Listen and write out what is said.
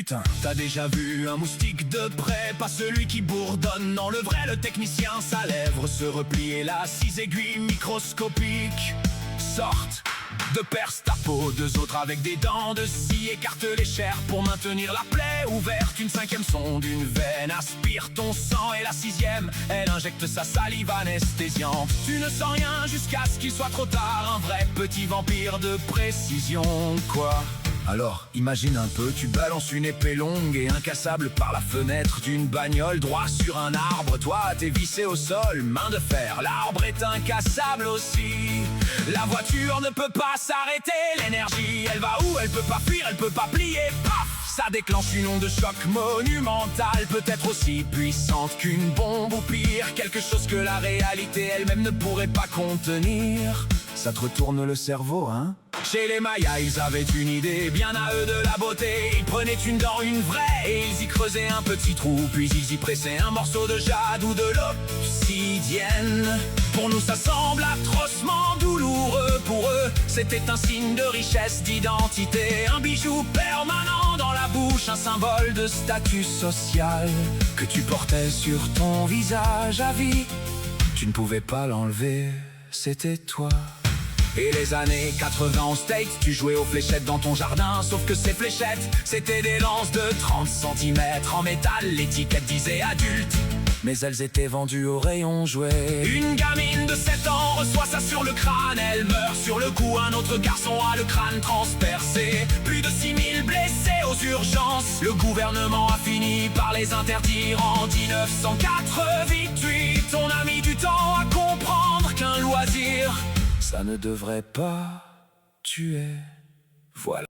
putain. T'as déjà vu un moustique de près, pas celui qui bourdonne. Non, le vrai, le technicien, sa lèvre se replie et là, 6 aiguilles microscopiques sortent de perce ta peau. Deux autres avec des dents de scie écartent les chairs pour maintenir la plaie ouverte. Une 5e sonde, une veine aspire ton sang et la 6e, elle injecte sa salive anesthésiante. Tu ne sens rien jusqu'à ce qu'il soit trop tard. Un vrai petit vampire de précision, quoi. Alors, imagine un peu, tu balances une épée longue et incassable par la fenêtre d'une bagnole, droit sur un arbre. Toi, t'es vissé au sol, main de fer, l'arbre est incassable aussi. La voiture ne peut pas s'arrêter, l'énergie, elle va où? Elle peut pas fuir, elle peut pas plier, paf! Ça déclenche une onde de choc monumentale, peut-être aussi puissante qu'une bombe ou pire. Quelque chose que la réalité elle-même ne pourrait pas contenir. Ça te retourne le cerveau, hein? Chez les Mayas, ils avaient une idée, bien à eux de la beauté. Ils prenaient une dent, une vraie, et ils y creusaient un petit trou. Puis ils y pressaient un morceau de jade ou de l'obsidienne. Pour nous, ça semble atrocement douloureux. Pour eux, c'était un signe de richesse, d'identité. Un bijou permanent dans la bouche, un symbole de statut social que tu portais sur ton visage à vie. Tu ne pouvais pas l'enlever, c'était toi. Et les années 80 en States, tu jouais aux fléchettes dans ton jardin. Sauf que ces fléchettes, c'était des lances de 30 cm en métal. L'étiquette disait adulte, mais elles étaient vendues au rayon jouet. Une gamine de 7 ans reçoit ça sur le crâne. Elle meurt sur le coup, un autre garçon a le crâne transpercé. Plus de 6000 blessés aux urgences. Le gouvernement a fini par les interdire en 1988. On a mis du temps à comprendre qu'un loisir, ça ne devrait pas tuer. Voilà.